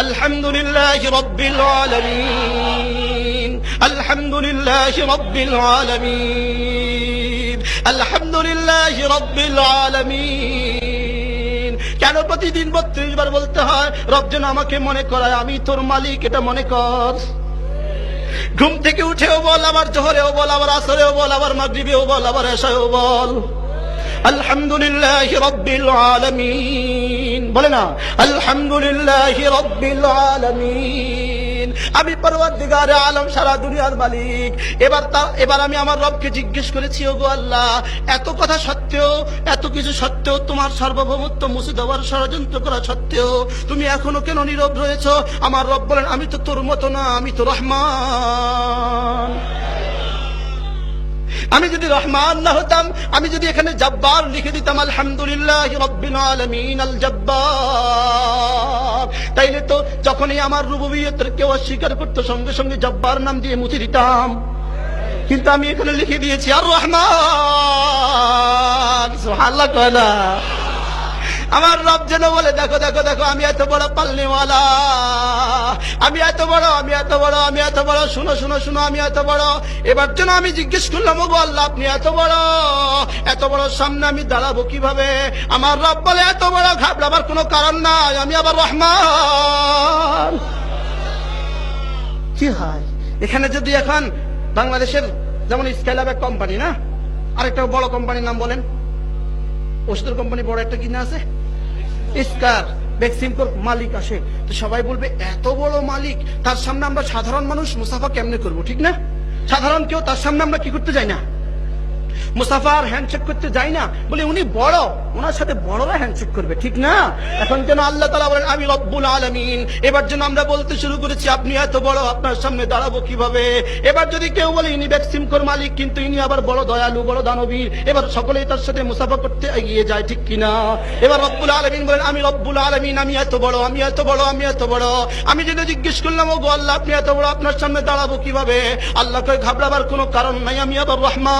আলহামদুলিল্লাহি রাব্বিল আলামিন, আলহামদুলিল্লাহি রাব্বিল আলামিন, আলহামদুলিল্লাহি রাব্বিল আলামিন। কেন প্রতিদিন 32 বার বলতে হয়? রব যেন আমাকে মনে করায় আমি তোর মালিক, এটা মনে কর। ঘুম থেকে উঠেও বল, আবার জোহরেও বল, আবার আসরেও বল, আবার মাগরিবেও বল, আবার এশায়ও বল, আলহামদুলিল্লাহি রাব্বিল আলামিন। বলে না আলহামদুলিল্লাহি রাব্বিল আলামিন। আমি পরওয়ারদিগারে আলম, সারা দুনিয়ার মালিক। এবার আমি আমার রবকে জিজ্ঞেস করেছি, ওগো আল্লাহ, এত কথা সত্ত্বেও, এত কিছু সত্ত্বেও, তোমার সার্বভৌমত্ব মুছে দেওয়ার ষড়যন্ত্র করা সত্ত্বেও তুমি এখনো কেন নীরব রয়েছো? আমার রব বলেন, আমি তো তোর মতো না, আমি তো রহমান। আমি যদি রহমান না হতাম, আমি যদি এখানে জব্বার লিখে দিতাম আলহামদুলিল্লাহি রাব্বিল আলামিন আল জব্বার, তাইলে তো যখনই আমার রুবুবিয়তের কেউ অস্বীকার করতো সঙ্গে সঙ্গে জব্বার নাম দিয়ে মুছে দিতাম। কিন্তু আমি এখানে লিখে দিয়েছি আর রহমান। সুবহানাল্লাহ কয় না? আমার রব যেন বলে, দেখো দেখো দেখো, আমি এত বড় পালনেওয়ালা, আমি এত বড়, আমি এত বড়, আমি এত বড়, শুনো শুনো শুনো, আমি এত বড়। এবার যেন আমি জিজ্ঞেস করলাম, ওগো আল্লাহ, আপনি এত বড়, এত বড় সামনে আমি দাঁড়াবো কিভাবে? আমার রব বলে, এত বড় ঘাবড়াবার কোনো কারণ নাই, আমি আবার রহমান। কি হয় এখানে? যদি এখন বাংলাদেশের যেমন স্কাইলাব এক কোম্পানি না, আরেকটা বড় কোম্পানির নাম বলেন, ওষুধের কোম্পানি বড় একটা কিনা আছে, ইস্কার, বেক্সিমকোর মালিক আসে, তো সবাই বলবে এত বড় মালিক, তার সামনে আমরা সাধারণ মানুষ মুসাফা কেমনে করবো? ঠিক না? সাধারণ কেউ তার সামনে আমরা কি করতে যাই না, মুসাফার হ্যান্ডশেক করতে যাই না, বলে উনি বড়, ওনার সাথে বড়রা হ্যান্ডশেক করবে, ঠিক না? এখন যেন আল্লাহ তাআলা বলেন আমি রব্বুল আলামিন। এবার যেন আমরা বলতে শুরু করেছি, আপনি এত বড়, আপনার সামনে দাঁড়াবো কিভাবে? এবার যদি কেউ বলে ইনি বেক্সিমকোর মালিক, কিন্তু ইনি আবার বড় দয়ালু, বড় দানবীর, এবার সকলেই তার সাথে মুসাফা করতে এগিয়ে যায়, ঠিক কিনা? এবার রব্বুল আলামিন বলেন আমি রব্বুল আলামিন, আমি এত বড়, আমি এত বড়, আমি এত বড়। আমি যদি জিজ্ঞেস করলাম, ওগো আল্লাহ, আপনি এত বড়, আপনার সামনে দাঁড়াবো কিভাবে? আল্লাহ কয়, ঘাবড়াবার কোনো কারণ নাই, আমি আবার রহমান,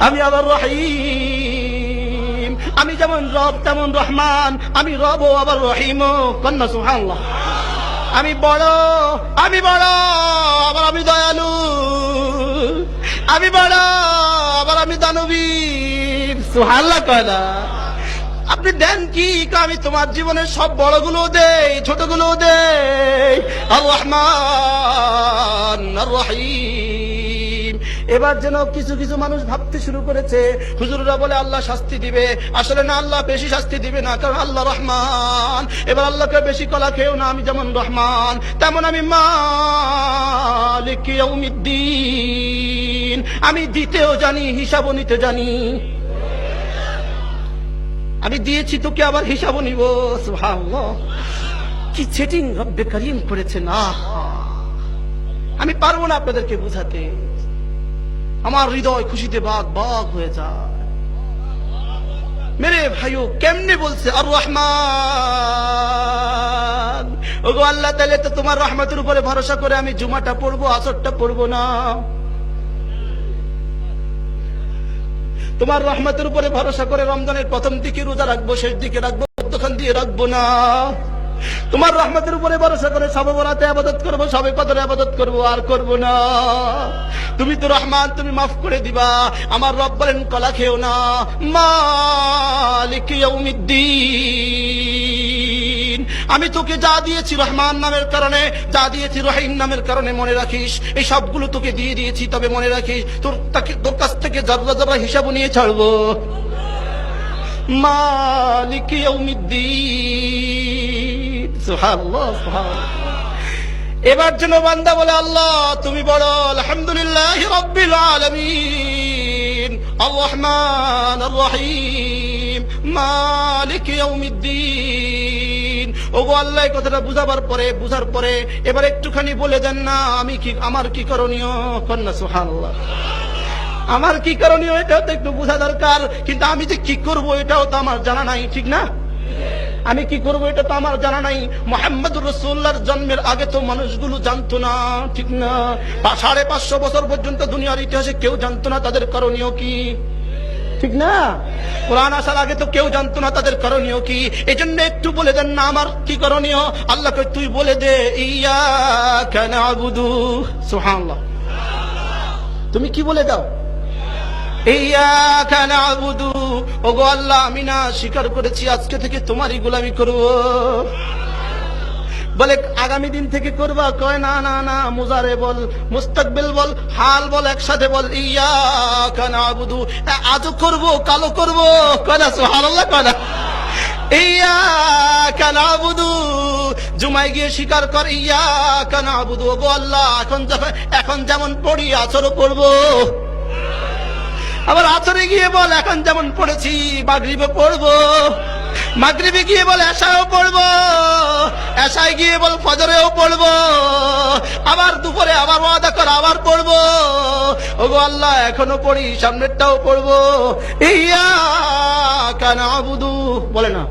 আমি আবার রহিম। আমি যেমন রব তেমন রহমান, আমি রব ও আবার রহিম। কন্যা সুবহানাল্লাহ। আমি বড়, আমি বড়, আবার আমি দয়ালু, আমি বড়, আবার আমি দানবীর। সুবহানাল্লাহ কয় না? আপনি দেন কি? আমি তোমার জীবনের সব বড়গুলো দেই, ছোটগুলো দেই। আর রহমান আর রহিম। এবার যেন কিছু কিছু মানুষ ভাবতে শুরু করেছে, হুজুররা বলে আল্লাহ শাস্তি দিবে। আসলে না, আল্লাহ বেশি শাস্তি দিবে না, কারণ আল্লাহ রহমান। এবার আল্লাহকে বেশি কলা খেও না, আমি যেমন রহমান তেমন আমি মালিক ইয়াউমিদ্দিন। আমি দিতেও জানি, হিসাবও নিতে জানি। আমি দিয়েছি তোকে, আবার হিসাবও নিব। সুবহানাল্লাহ, কি সেটিং রব্বে করিম করেছেন! আমি পারবো না আপনাদেরকে বোঝাতে, আমার হৃদয় খুশিতে বাগ বাগ হয়ে যায়। মেরে ভাইও, কেমনে বলছে আর রহমান। ওগো আল্লাহ, তাহলে তো তোমার রহমতের উপরে ভরসা করে আমি জুমাটা পড়বো, আসরটা পড়বো না। তোমার রহমতের উপরে ভরসা করে রমজানের প্রথম দিকে রোজা রাখবো, শেষ দিকে রাখবো, দোকান দিয়ে রাখবো না। তোমার রহমতের উপরে ভরসা করে শবে বরাতে ইবাদত করবো, শবে কদরে ইবাদত করবো, আর করবো না। তুমি তো রহমান, তুমি মাফ করে দিবা। আমার রব বলেন কলা খেও না, মালিক ইয়াউমিদ্দিন। আমি তোকে যা দিয়েছি রহমান নামের কারণে, যা দিয়েছি রহিম নামের কারণে, মনে রাখিস এই সবগুলো তোকে দিয়ে দিয়েছি। তবে মনে রাখিস, তোর কাছ থেকে জর্রা জর্রা হিসাব নিয়ে ছাড়বো। মালিক ইয়াউমিদ্দিন। সুবহানাল্লাহ, সুবহানাল্লাহ। এবার যেন বান্দা বলে আল্লাহ তুমি বড়, আলহামদুলিল্লাহি রাব্বিল আলামিন আর রহমান আর রহিম মালিক ইয়াউমিদ্দিন। ওগো আল্লাহ, এই কথাটা বুঝার পরে এবার একটুখানি বলে দেন না, আমি কি, আমার কি করণীয়? কন্যা সুবহানাল্লাহ। আমার কি করণীয় এটাও তো একটু বোঝা দরকার। কিন্তু আমি যে কি করবো এটাও তো আমার জানা নাই, ঠিক না? আমি কি করবো এটা তো আমার জানা নাই। মুহাম্মদুর রাসূলুল্লাহর জন্মের আগে তো মানুষগুলো জানতো না, ঠিক না? 550 বছর পর্যন্ত দুনিয়ার ইতিহাসে কেউ জানতো না তাদের করণীয় কি। ঠিক না? কোরআন আসার আগে তো কেউ জানতো না তাদের করণীয় কি। এই জন্য একটু বলে দেন না আমার কি করণীয়। আল্লাহ কই তুই বলে দে ইয়াকা না'বুদু। সুবহানাল্লাহ। তুমি কি বলে দাও? ইয়াকা না'বুদু, ওগো আল্লাহ আমি না স্বীকার করেছি আজকে থেকে তোমারই গোলামি করব। বলে আগামী দিন থেকে করবা? কয় না না না, মুজারে বল, মুস্তাকবিল বল, হাল বল, একসাথে বল ইয়াকা না'বুদু। আজও করব, কালো করব। কয় না সুবহানাল্লাহ? কয় না ইয়াকা না'বুদু। জুমায় গিয়ে স্বীকার কর ইয়াকা না'বুদু, ওগো আল্লাহ এখন যেমন পড়ি আসরও পড়বো। আবার আসরে গিয়ে বল এখন যেমন পড়েছি মাগরিবে পড়বো। মাগরিবে গিয়ে বল এশাও পড়বো। এশায় গিয়ে বল ফজরেও পড়বো। আবার দুপুরে আবার ওয়াদা কর আবার পড়বো। ওগো আল্লাহ এখনো পড়ি, সামনেরটাও পড়বো। ইয়াকা না'বুদু বলে না?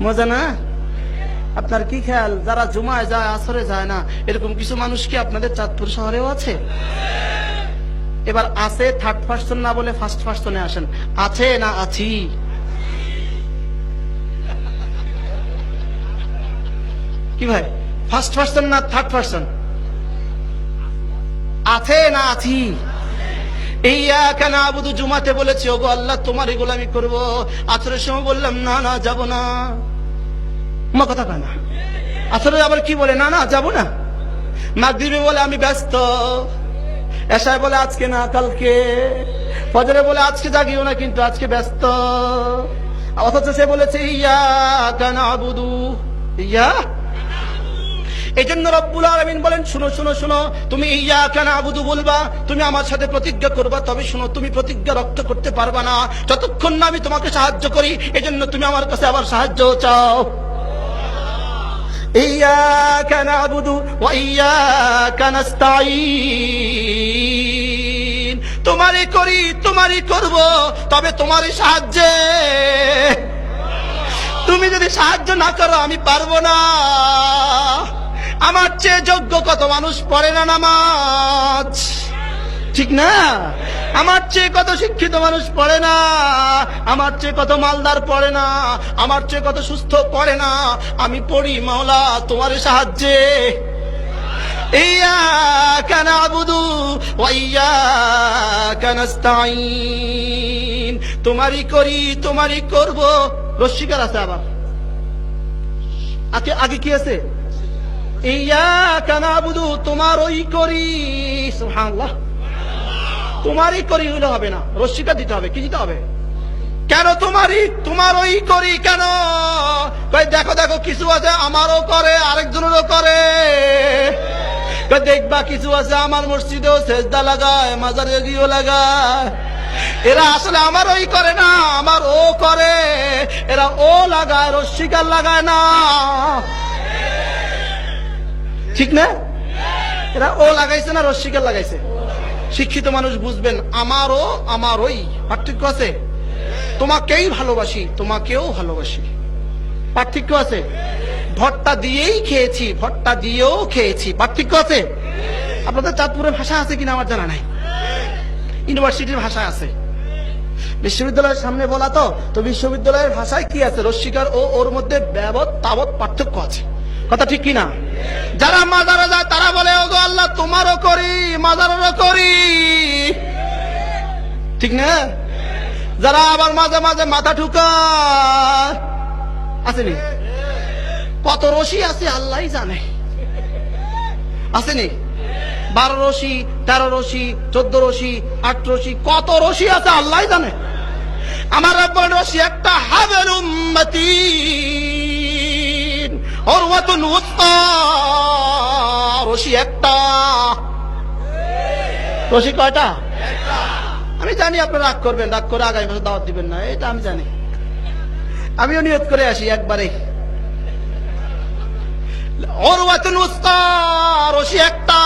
মজা না? আপনার কি খেয়াল যারা জুমায় যায় আসরে যায় না, এরকম কিছু মানুষ কি আপনাদের চাঁদপুর শহরেও আছে? এবার আছে থার্ড পার্সন না বলে ফার্স্ট পার্সনে আসেন। আছে না আছি? কি ভাই, ফার্স্ট পার্সন না থার্ড পার্সন? আছে না আছি? ইয়াকা না'বুদু জুমাতে বলেছি ওগো আল্লাহ তোমারই গোলামি করব। আসরের সময় বললাম না না যাব না। মা কথা কয় না। আসরে আবার কি বলে? না না যাব না। মাগরিবে বলে আমি ব্যস্ত। এশায় বলে আজকে না কালকে। ফজরে বলে আজকে জাগিও না কিন্তু আজকে ব্যস্ত। অথচ সে বলেছে ইয়াকা না'বুদু। এই জন্য রব্বুল আলামিন বলেন শুনো শুনো শুনো, তুমি ইয়াকা না'বুদু বলবা, তুমি আমার সাথে প্রতিজ্ঞা করবা, তবে শুনো তুমি প্রতিজ্ঞা রক্ষা করতে পারবা না যতক্ষণ না আমি তোমাকে সাহায্য করি। এই জন্য তুমি আমার কাছে আবার সাহায্য চাও। ইয়াকা না'বুদু ওয়া ইয়াকা নাস্তাঈন, তোমারই করি তোমারই করব, তবে তোমারই সাহায্যে। তুমি যদি সাহায্য না করো আমি পারবো না। আমার চেয়ে যোগ্য কত মানুষ পড়ে না নামাজ, ঠিক না? আমার চেয়ে কত শিক্ষিত মানুষ পড়ে না, আমার চেয়ে কত মালদার পড়ে না, আমার চেয়ে কত সুস্থ পড়ে না। আমি পড়ি মাওলা তোমার সাহায্যে। ইয়াকা না'বুদু ওয়া ইয়াকা নাস্তাঈন, তোমারই করি তোমারই করব। রস্বীকার আছে আবার আগে কি আছে? ইয়াকা না'বুদু তোমারই করি। সুবহানাল্লাহ। তোমারই করি হইলে হবে না, রস্বীকার দিতে হবে। কি দিতে হবে? কেন তোমারই করি কেন? দেখো দেখো কিছু আছে আমারও করে আরেকজনেরও করে। দেখবা কিছু আছে আমার মসজিদেও সেজদা লাগায়, মাজারে গিয়েও লাগায়। এরা আসলে আমারই করে না, আমার ও করে। এরা ও লাগায়, রস্বীকার লাগায় না, ঠিক না? এরা ও লাগাইছে না রস্বীকার লাগাইছে? শিক্ষিত মানুষ বুঝবেন আমারও আমারই পার্থক্য আছে। তোমাকেই ভালোবাসি তোমাকেও ভালোবাসি, পার্থক্য আছে। ভট্টা দিয়েই খেয়েছি ভট্টা দিয়েও খেয়েছি, পার্থক্য আছে। আপনাদের চাঁদপুরের ভাষা আছে কিনা আমার জানা নাই। ইউনিভার্সিটির ভাষা আছে, বিশ্ববিদ্যালয়ের সামনে বলা তো বিশ্ববিদ্যালয়ের ভাষায় কি আছে? রস্বীকার ও ওর মধ্যে ব্যবত তাবৎ পার্থক্য আছে। কথা ঠিক কিনা? যারা মাজারে যায় তারা বলে ওগো আল্লাহ তোমারও করি মাজারেরও করি, ঠিক না? যারা আবার মাঝে মাঝে মাথা ঠুকায় আসেনি, কত রশি আছে আল্লাহ জানে, আসেনি? 12 রশি 13 রশি 14 রশি 8 রশি, কত রশি আছে আল্লাহ জানে। আমার রব্বুর রশি একটা, হাবলুম মাতিন উরওয়াতুন উসকা, রশি একটা। রশি কয়টা? আমি জানি আপনারা রাগ করবেন, রাগ করে আগামী বছর দাওয়াত দিবেন না, এটা আমি জানি। আমিও নিয়ত করে আসি একবারে। উরওয়াতুন উসকা, রশি একটা।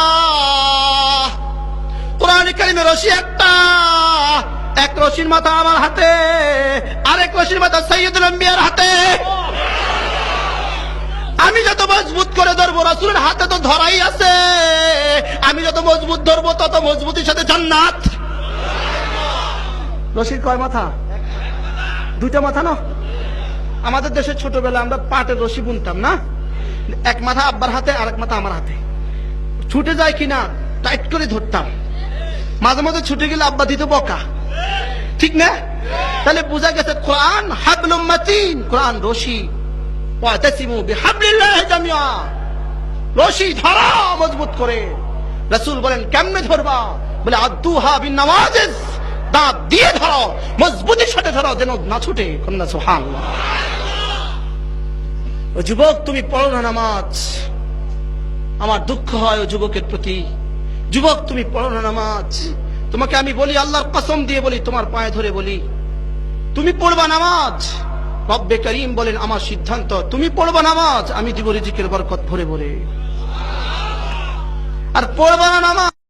কোরআন কারীমে রশি একটা। এক রশির মাথা আমার হাতে, আরেক রশির মাথা সাইয়্যিদুল আম্বিয়ার হাতে। আমি যত মজবুত করে ধরবো, রাসূলের হাতে তো ধরাই আছে। আমি যত মজবুত ধরবো তত মজবুতির সাথে জান্নাত। রশির কয় মাথা? দুইটা মাথা না? আমাদের দেশে ছোটবেলায় আমরা পাটের রশি বুনতাম না, এক মাথা আব্বার হাতে আর এক মাথা আমার হাতে, ছুটে যায় কিনা টাইট করে ধরতাম, মাঝে মাঝে ছুটে গেলে আব্বা দিত বকা, ঠিক না? তাহলে বোঝা গেছে কোরআন হাবলুম মাতিন, কোরআন রশি, ওয়াতাসিমু বিহাবলিল্লাহি জামিআ, রশি ধরা মজবুত করে। রাসূল বলেন কেমনে ধরবা? বলে আদ্দুহা বিন নওয়াজিজ, দাঁত দিয়ে ধরো, মজবুতির সাথে ধরো যেন না ছুটে। কন্যা সুবহানাল্লাহ। ও যুবক তুমি পড়ো না নামাজ, আমার দুঃখ হয় ও যুবকের প্রতি। যুবক তুমি পড়ো না নামাজ, তোমাকে আমি বলি, আল্লাহর কসম দিয়ে বলি, তোমার পায়ে ধরে বলি, তুমি পড়বা নামাজ। রব্বে করিম বলেন আমার সিদ্ধান্ত, তুমি পড়বা নামাজ, আমি দিব রিজিকের বরকত ভরে ভরে। আর পড়বা না নামাজ